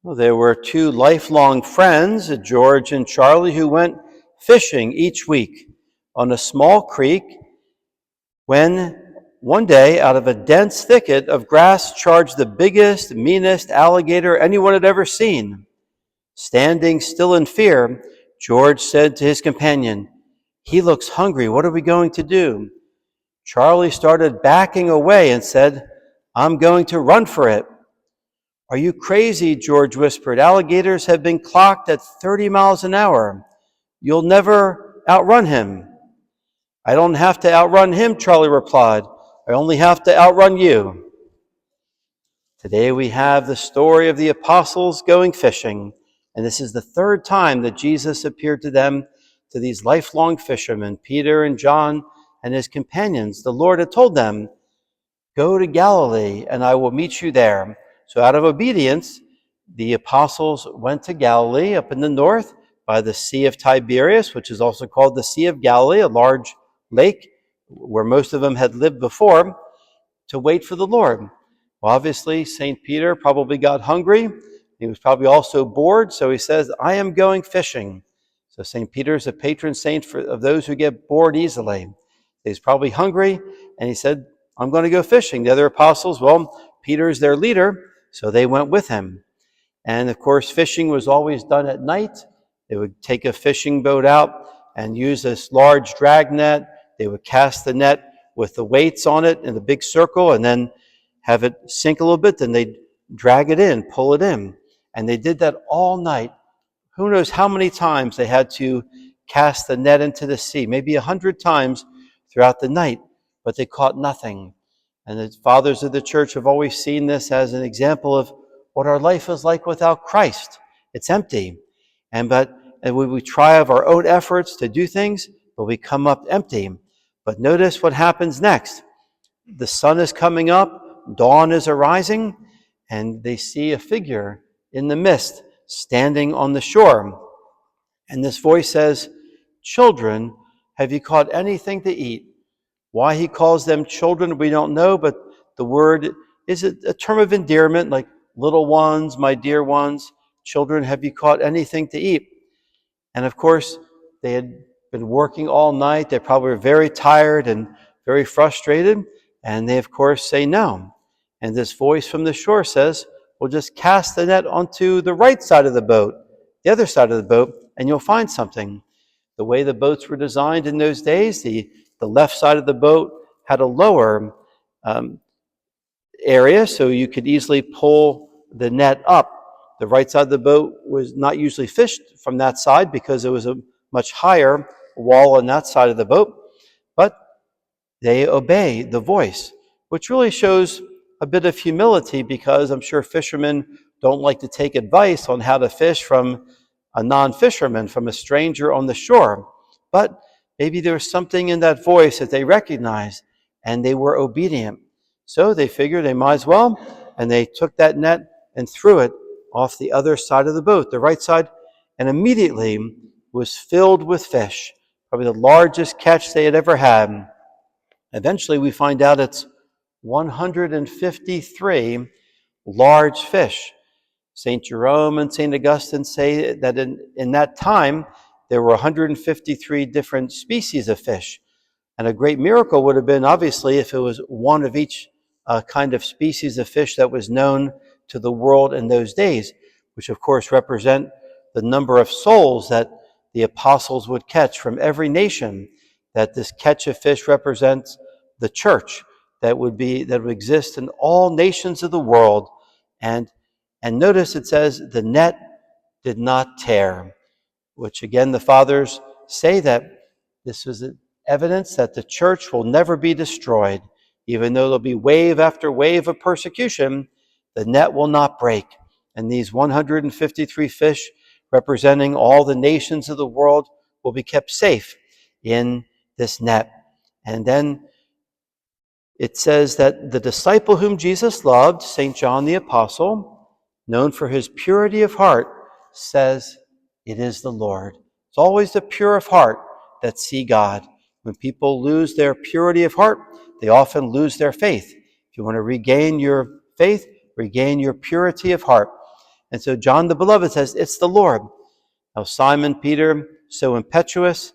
Well, there were two lifelong friends, George and Charlie, who went fishing each week on a small creek when one day, out of a dense thicket of grass, charged the biggest, meanest alligator anyone had ever seen. Standing still in fear, George said to his companion, "He looks hungry. What are we going to do?" Charlie started backing away and said, "I'm going to run for it." "Are you crazy?" George whispered. "Alligators have been clocked at 30 miles an hour. You'll never outrun him." "I don't have to outrun him," Charlie replied. "I only have to outrun you." Today we have the story of the apostles going fishing, and this is the third time that Jesus appeared to them, to these lifelong fishermen, Peter and John and his companions. The Lord had told them, "Go to Galilee, and I will meet you there." So out of obedience, the apostles went to Galilee up in the north by the Sea of Tiberias, which is also called the Sea of Galilee, a large lake where most of them had lived before, to wait for the Lord. Well, obviously, St. Peter probably got hungry. He was probably also bored, so he says, "I am going fishing." So St. Peter is a patron saint of those who get bored easily. He's probably hungry, and he said, "I'm going to go fishing." The other apostles, well, Peter's their leader, so they went with him. And of course, fishing was always done at night. They would take a fishing boat out and use this large drag net. They would cast the net with the weights on it in a big circle and then have it sink a little bit. Then they'd drag it in, pull it in. And they did that all night. Who knows how many times they had to cast the net into the sea, maybe 100 times throughout the night, but they caught nothing. And the fathers of the church have always seen this as an example of what our life is like without Christ. It's empty. And we try of our own efforts to do things, but we come up empty. But notice what happens next. The sun is coming up, dawn is arising, and they see a figure in the mist standing on the shore. And this voice says, "Children, have you caught anything to eat?" Why he calls them children, we don't know, but the word is a term of endearment, like little ones, my dear ones. Children, have you caught anything to eat? And of course, they had been working all night. They probably were very tired and very frustrated. And they, of course, say no. And this voice from the shore says, "Well, just cast the net onto the right side of the boat, the other side of the boat, and you'll find something." The way the boats were designed in those days, the left side of the boat had a lower area, so you could easily pull the net up. The right side of the boat was not usually fished from that side because it was a much higher wall on that side of the boat. But they obey the voice, which really shows a bit of humility, because I'm sure fishermen don't like to take advice on how to fish from a non-fisherman, from a stranger on the shore. But maybe there was something in that voice that they recognized, and they were obedient. So they figured they might as well, and they took that net and threw it off the other side of the boat, the right side, and immediately was filled with fish, probably the largest catch they had ever had. Eventually we find out it's 153 large fish. St. Jerome and St. Augustine say that in that time, there were 153 different species of fish. And a great miracle would have been, obviously, if it was one of each kind of species of fish that was known to the world in those days, which of course represent the number of souls that the apostles would catch from every nation. That this catch of fish represents the church that would exist in all nations of the world. And notice it says the net did not tear, which again the fathers say that this is evidence that the church will never be destroyed. Even though there'll be wave after wave of persecution, the net will not break. And these 153 fish, representing all the nations of the world, will be kept safe in this net. And then it says that the disciple whom Jesus loved, St. John the Apostle, known for his purity of heart, says, "It is the Lord." It's always the pure of heart that see God. When people lose their purity of heart, they often lose their faith. If you want to regain your faith, regain your purity of heart. And so John the Beloved says, it's the Lord. Now Simon Peter, so impetuous,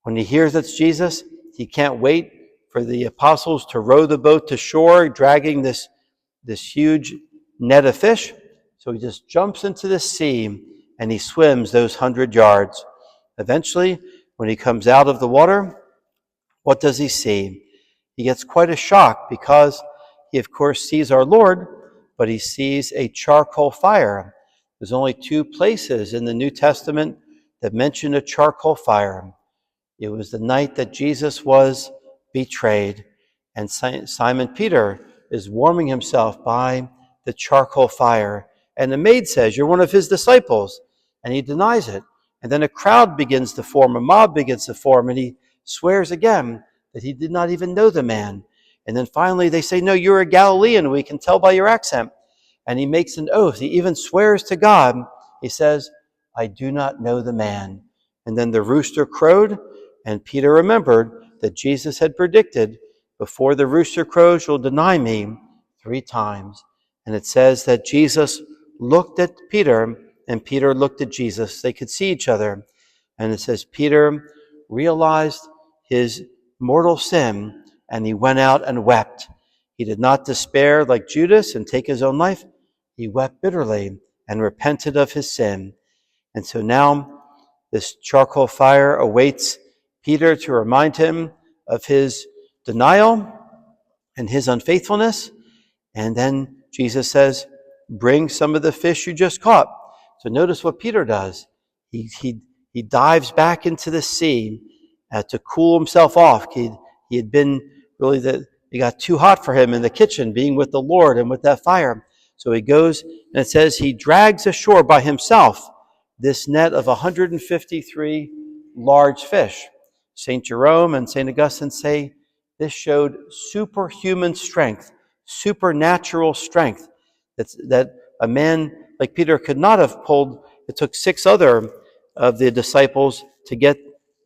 when he hears it's Jesus, he can't wait for the apostles to row the boat to shore, dragging this huge net of fish. So he just jumps into the sea and he swims those 100 yards. Eventually, when he comes out of the water, what does he see? He gets quite a shock because he, of course, sees our Lord, but he sees a charcoal fire. There's only 2 places in the New Testament that mention a charcoal fire. It was the night that Jesus was betrayed, and Simon Peter is warming himself by the charcoal fire. And the maid says, you're one of his disciples. And he denies it. And then a crowd begins to form, a mob begins to form, and he swears again that he did not even know the man. And then finally they say, no, you're a Galilean. We can tell by your accent. And he makes an oath. He even swears to God. He says, I do not know the man. And then the rooster crowed, and Peter remembered that Jesus had predicted, before the rooster crows, you'll deny me 3 times. And it says that Jesus looked at Peter, and Peter looked at Jesus. They could see each other. And it says Peter realized his mortal sin, and he went out and wept. He did not despair like Judas and take his own life. He wept bitterly and repented of his sin. And so now this charcoal fire awaits Peter to remind him of his denial and his unfaithfulness. And then Jesus says, bring some of the fish you just caught. So notice what Peter does. He dives back into the sea to cool himself off. He had been really, it got too hot for him in the kitchen, being with the Lord and with that fire. So he goes, and it says he drags ashore by himself this net of 153 large fish. St. Jerome and St. Augustine say this showed superhuman strength, supernatural strength that a man like Peter could not have pulled. It took 6 other of the disciples to get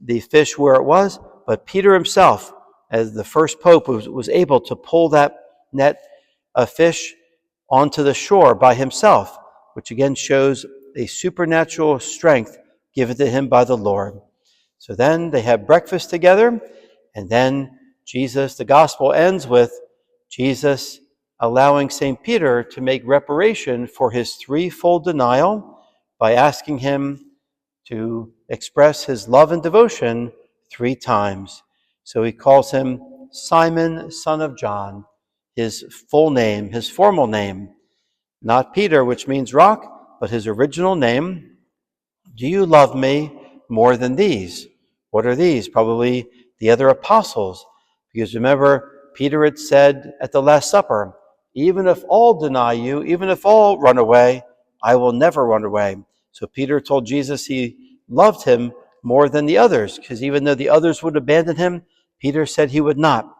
the fish where it was, but Peter himself, as the first pope, was able to pull that net of fish onto the shore by himself, which again shows a supernatural strength given to him by the Lord. So then they have breakfast together, and then Jesus, the gospel ends with Jesus allowing St. Peter to make reparation for his 3-fold denial by asking him to express his love and devotion 3 times. So he calls him Simon, son of John, his full name, his formal name. Not Peter, which means rock, but his original name. Do you love me more than these? What are these? Probably the other apostles. Because remember, Peter had said at the Last Supper, even if all deny you, even if all run away, I will never run away. So Peter told Jesus he loved him more than the others, because even though the others would abandon him, Peter said he would not.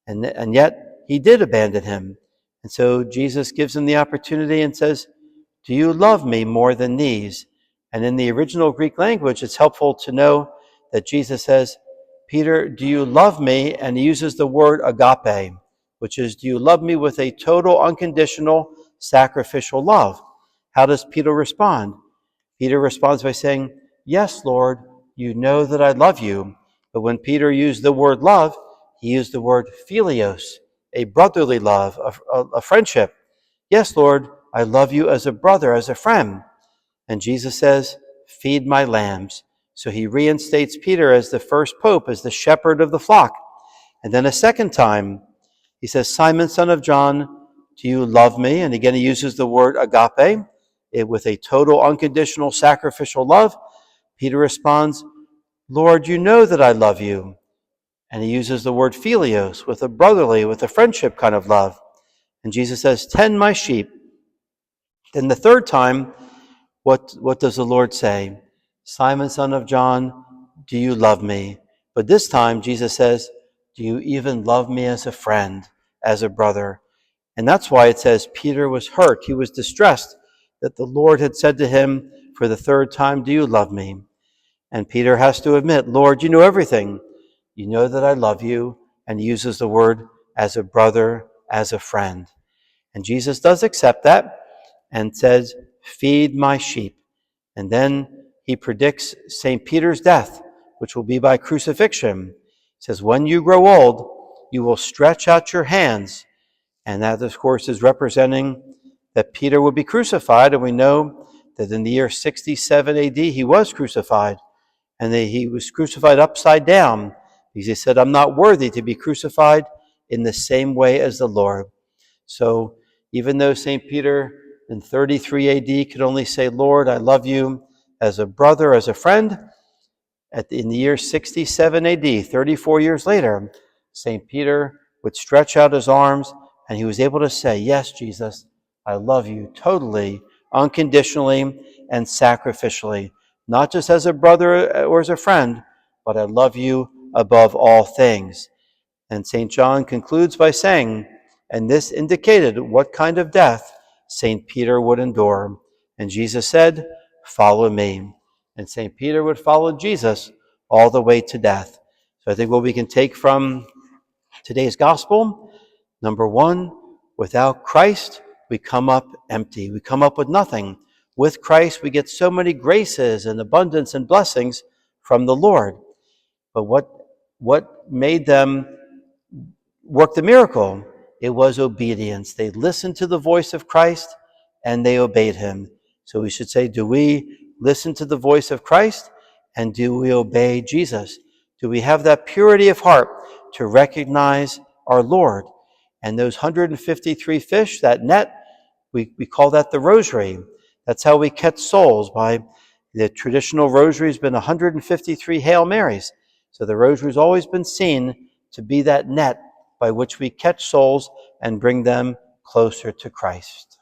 And yet he did abandon him. And so Jesus gives him the opportunity and says, do you love me more than these? And in the original Greek language, it's helpful to know that Jesus says, Peter, do you love me? And he uses the word agape, which is, do you love me with a total, unconditional, sacrificial love? How does Peter respond? Peter responds by saying, yes, Lord, you know that I love you. But when Peter used the word love, he used the word philios, a brotherly love, a friendship. Yes, Lord, I love you as a brother, as a friend. And Jesus says, feed my lambs. So he reinstates Peter as the first pope, as the shepherd of the flock. And then a second time, he says, Simon, son of John, do you love me? And again, he uses the word agape, with a total, unconditional, sacrificial love. Peter responds, Lord, you know that I love you. And he uses the word philios, with a brotherly, with a friendship kind of love. And Jesus says, tend my sheep. Then the third time, what does the Lord say? Simon, son of John, do you love me? But this time, Jesus says, do you even love me as a friend, as a brother? And that's why it says Peter was hurt. He was distressed that the Lord had said to him for the third time, do you love me? And Peter has to admit, Lord, you know everything. You know that I love you. And he uses the word as a brother, as a friend. And Jesus does accept that and says, feed my sheep. And then he predicts St. Peter's death, which will be by crucifixion. He says, when you grow old, you will stretch out your hands. And that, of course, is representing that Peter would be crucified. And we know that in the year 67 AD, he was crucified. And that he was crucified upside down, because he said, I'm not worthy to be crucified in the same way as the Lord. So even though St. Peter in 33 AD could only say, Lord, I love you as a brother, as a friend, in the year 67 AD, 34 years later, St. Peter would stretch out his arms and he was able to say, yes, Jesus, I love you totally, unconditionally, and sacrificially, not just as a brother or as a friend, but I love you above all things. And St. John concludes by saying, and this indicated what kind of death St. Peter would endure. And Jesus said, follow me. And St. Peter would follow Jesus all the way to death. So I think what we can take from today's gospel, number one, without Christ, we come up empty. We come up with nothing. With Christ, we get so many graces and abundance and blessings from the Lord. But what made them work the miracle? It was obedience. They listened to the voice of Christ and they obeyed him. So we should say, do we listen to the voice of Christ and do we obey Jesus? Do we have that purity of heart to recognize our Lord? And those 153 fish, that net, we call that the rosary. That's how we catch souls. By the traditional rosary has been 153 Hail Marys. So the rosary's always been seen to be that net by which we catch souls and bring them closer to Christ.